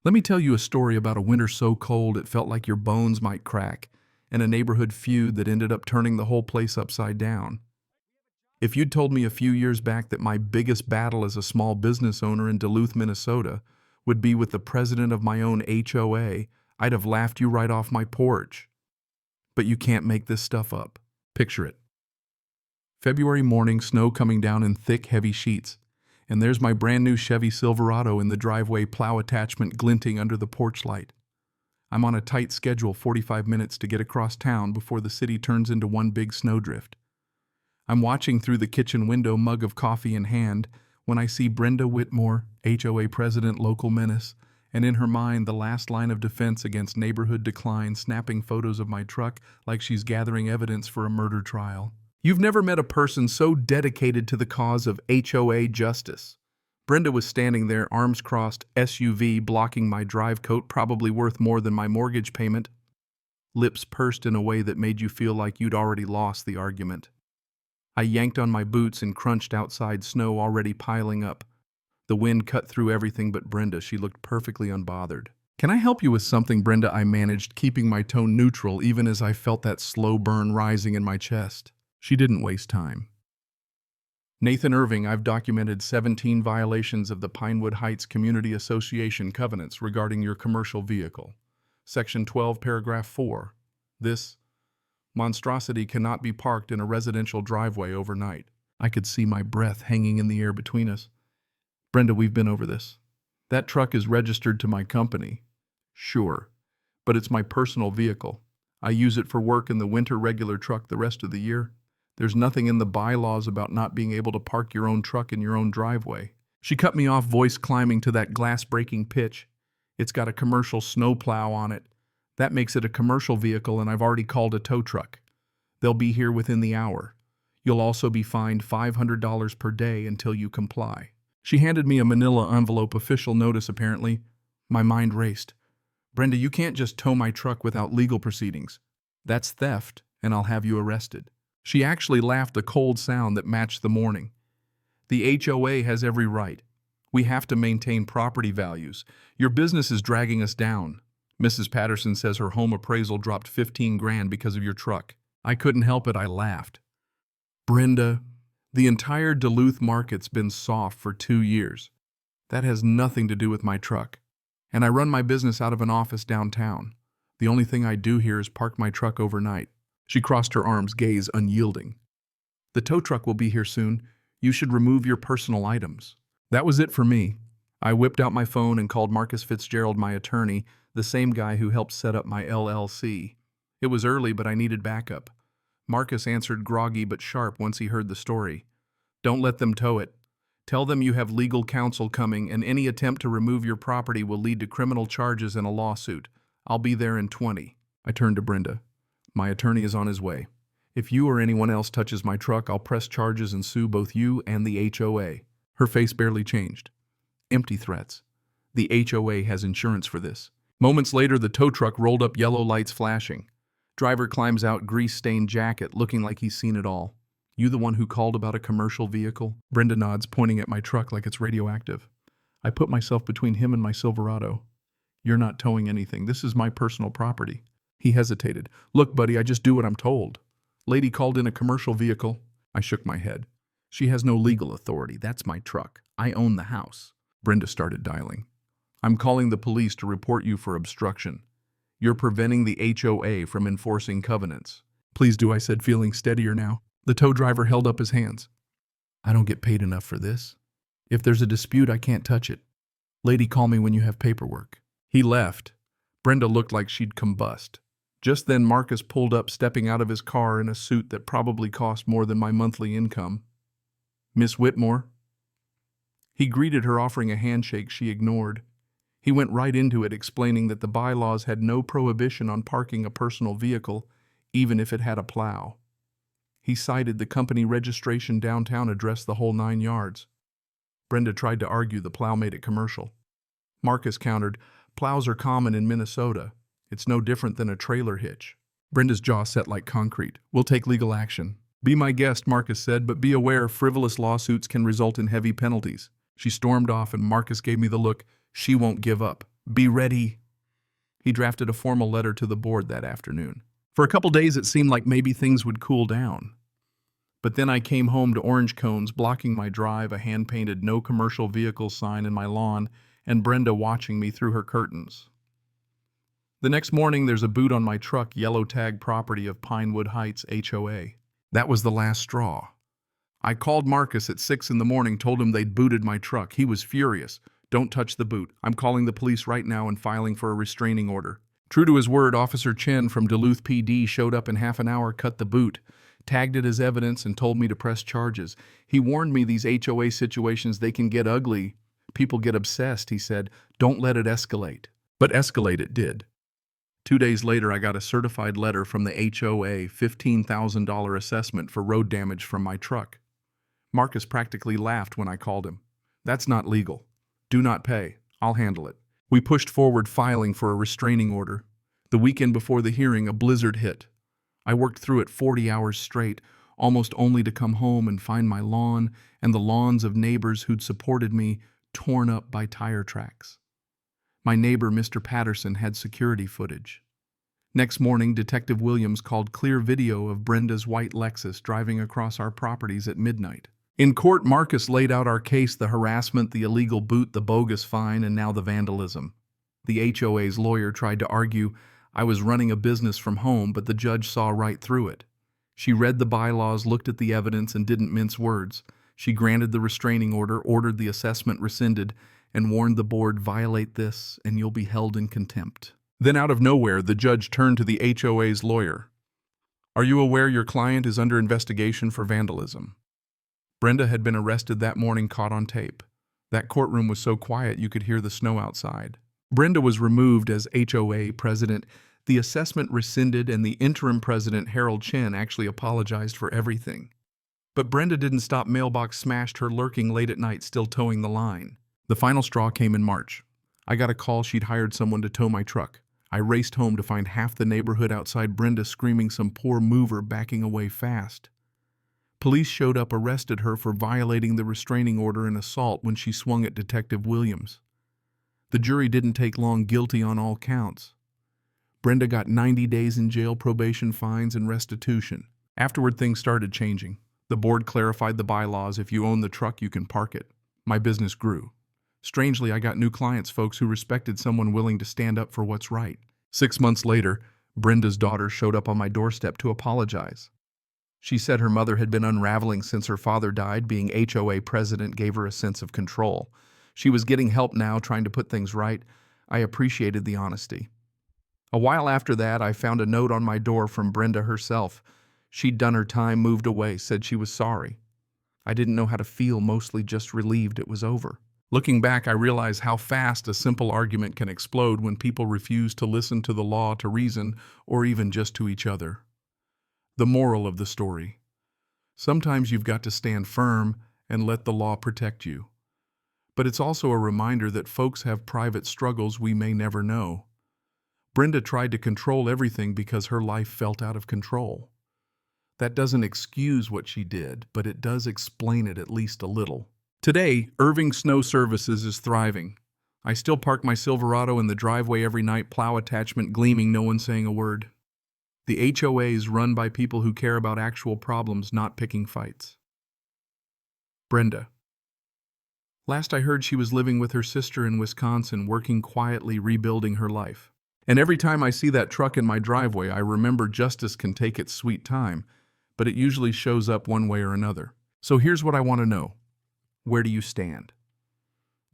Let me tell you a story about a winter so cold it felt like your bones might crack, and a neighborhood feud that ended up turning the whole place upside down. If you'd told me a few years back that my biggest battle as a small business owner in Duluth, Minnesota, would be with the president of my own HOA, I'd have laughed you right off my porch. But you can't make this stuff up. Picture it. February morning, snow coming down in thick, heavy sheets. And there's my brand new Chevy Silverado in the driveway, plow attachment glinting under the porch light. I'm on a tight schedule, 45 minutes to get across town before the city turns into one big snowdrift. I'm watching through the kitchen window, mug of coffee in hand, when I see Brenda Whitmore, HOA president, local menace, and in her mind the last line of defense against neighborhood decline, snapping photos of my truck like she's gathering evidence for a murder trial. You've never met a person so dedicated to the cause of HOA justice. Brenda was standing there, arms crossed, SUV blocking my drive coat, probably worth more than my mortgage payment. Lips pursed in a way that made you feel like you'd already lost the argument. I yanked on my boots and crunched outside, snow already piling up. The wind cut through everything but Brenda. She looked perfectly unbothered. "Can I help you with something, Brenda?" I managed, keeping my tone neutral even as I felt that slow burn rising in my chest. She didn't waste time. "Nathan Irving, I've documented 17 violations of the Pinewood Heights Community Association covenants regarding your commercial vehicle. Section 12, paragraph 4. This monstrosity cannot be parked in a residential driveway overnight." I could see my breath hanging in the air between us. "Brenda, we've been over this. That truck is registered to my company." "Sure, but it's my personal vehicle. I use it for work in the winter, regular truck the rest of the year. There's nothing in the bylaws about not being able to park your own truck in your own driveway." She cut me off, voice climbing to that glass-breaking pitch. "It's got a commercial snowplow on it. That makes it a commercial vehicle, and I've already called a tow truck. They'll be here within the hour. You'll also be fined $500 per day until you comply." She handed me a manila envelope, official notice apparently. My mind raced. "Brenda, you can't just tow my truck without legal proceedings. That's theft, and I'll have you arrested." She actually laughed, a cold sound that matched the morning. "The HOA has every right. We have to maintain property values. Your business is dragging us down. Mrs. Patterson says her home appraisal dropped 15 grand because of your truck." I couldn't help it, I laughed. "Brenda, the entire Duluth market's been soft for 2 years. That has nothing to do with my truck. And I run my business out of an office downtown. The only thing I do here is park my truck overnight." She crossed her arms, gaze unyielding. "The tow truck will be here soon. You should remove your personal items." That was it for me. I whipped out my phone and called Marcus Fitzgerald, my attorney, the same guy who helped set up my LLC. It was early, but I needed backup. Marcus answered groggy but sharp once he heard the story. "Don't let them tow it. Tell them you have legal counsel coming, and any attempt to remove your property will lead to criminal charges and a lawsuit. I'll be there in 20. I turned to Brenda. "My attorney is on his way. If you or anyone else touches my truck, I'll press charges and sue both you and the HOA. Her face barely changed. "Empty threats. The HOA has insurance for this." Moments later, the tow truck rolled up, yellow lights flashing. Driver climbs out, grease-stained jacket, looking like he's seen it all. "You the one who called about a commercial vehicle?" Brenda nods, pointing at my truck like it's radioactive. I put myself between him and my Silverado. "You're not towing anything. This is my personal property." He hesitated. "Look, buddy, I just do what I'm told. Lady called in a commercial vehicle." I shook my head. "She has no legal authority. That's my truck. I own the house." Brenda started dialing. "I'm calling the police to report you for obstruction. You're preventing the HOA from enforcing covenants." "Please do," I said, feeling steadier now. The tow driver held up his hands. "I don't get paid enough for this. If there's a dispute, I can't touch it. Lady, call me when you have paperwork." He left. Brenda looked like she'd combust. Just then Marcus pulled up, stepping out of his car in a suit that probably cost more than my monthly income. "Miss Whitmore?" He greeted her, offering a handshake she ignored. He went right into it, explaining that the bylaws had no prohibition on parking a personal vehicle, even if it had a plow. He cited the company registration, downtown address, the whole 9 yards. Brenda tried to argue the plow made it commercial. Marcus countered, "Plows are common in Minnesota. It's no different than a trailer hitch." Brenda's jaw set like concrete. "We'll take legal action." "Be my guest," Marcus said, "but be aware frivolous lawsuits can result in heavy penalties." She stormed off, and Marcus gave me the look. She won't give up. Be ready. He drafted a formal letter to the board that afternoon. For a couple days, it seemed like maybe things would cool down. But then I came home to orange cones blocking my drive, a hand-painted no commercial vehicles sign in my lawn, and Brenda watching me through her curtains. The next morning, there's a boot on my truck, yellow tag property of Pinewood Heights HOA. That was the last straw. I called Marcus at 6 in the morning, told him they'd booted my truck. He was furious. Don't touch the boot. I'm calling the police right now and filing for a restraining order. True to his word, Officer Chen from Duluth PD showed up in half an hour, cut the boot, tagged it as evidence, and told me to press charges. He warned me these HOA situations, they can get ugly. People get obsessed, he said. Don't let it escalate. But escalate it did. 2 days later, I got a certified letter from the HOA, $15,000 assessment for road damage from my truck. Marcus practically laughed when I called him. That's not legal. Do not pay. I'll handle it. We pushed forward filing for a restraining order. The weekend before the hearing, a blizzard hit. I worked through it 40 hours straight, almost only to come home and find my lawn and the lawns of neighbors who'd supported me torn up by tire tracks. My neighbor, Mr. Patterson, had security footage. Next morning, Detective Williams called clear video of Brenda's white Lexus driving across our properties at midnight. In court, Marcus laid out our case: the harassment, the illegal boot, the bogus fine, and now the vandalism. The HOA's lawyer tried to argue I was running a business from home, but the judge saw right through it. She read the bylaws, looked at the evidence, and didn't mince words. She granted the restraining order, ordered the assessment rescinded, and warned the board, violate this and you'll be held in contempt. Then out of nowhere, the judge turned to the HOA's lawyer. Are you aware your client is under investigation for vandalism? Brenda had been arrested that morning, caught on tape. That courtroom was so quiet you could hear the snow outside. Brenda was removed as HOA president, the assessment rescinded, and the interim president, Harold Chen, actually apologized for everything. But Brenda didn't stop. Mailbox smashed, her lurking late at night, still towing the line. The final straw came in March. I got a call she'd hired someone to tow my truck. I raced home to find half the neighborhood outside Brenda screaming, some poor mover backing away fast. Police showed up, arrested her for violating the restraining order and assault when she swung at Detective Williams. The jury didn't take long, guilty on all counts. Brenda got 90 days in jail, probation, fines, and restitution. Afterward, things started changing. The board clarified the bylaws. If you own the truck, you can park it. My business grew. Strangely, I got new clients, folks who respected someone willing to stand up for what's right. 6 months later, Brenda's daughter showed up on my doorstep to apologize. She said her mother had been unraveling since her father died. Being HOA president gave her a sense of control. She was getting help now, trying to put things right. I appreciated the honesty. A while after that, I found a note on my door from Brenda herself. She'd done her time, moved away, said she was sorry. I didn't know how to feel, mostly just relieved it was over. Looking back, I realize how fast a simple argument can explode when people refuse to listen to the law, to reason, or even just to each other. The moral of the story: sometimes you've got to stand firm and let the law protect you. But it's also a reminder that folks have private struggles we may never know. Brenda tried to control everything because her life felt out of control. That doesn't excuse what she did, but it does explain it at least a little. Today, Irving Snow Services is thriving. I still park my Silverado in the driveway every night, plow attachment gleaming, no one saying a word. The HOA is run by people who care about actual problems, not picking fights. Brenda. Last I heard, she was living with her sister in Wisconsin, working quietly, rebuilding her life. And every time I see that truck in my driveway, I remember justice can take its sweet time, but it usually shows up one way or another. So here's what I want to know. Where do you stand?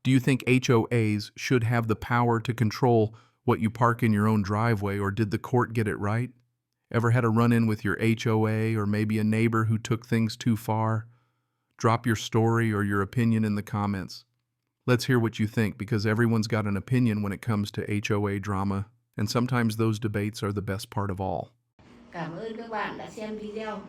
Do you think HOAs should have the power to control what you park in your own driveway, or did the court get it right? Ever had a run-in with your HOA or maybe a neighbor who took things too far? Drop your story or your opinion in the comments. Let's hear what you think, because everyone's got an opinion when it comes to HOA drama, and sometimes those debates are the best part of all. Cảm ơn các bạn đã xem video.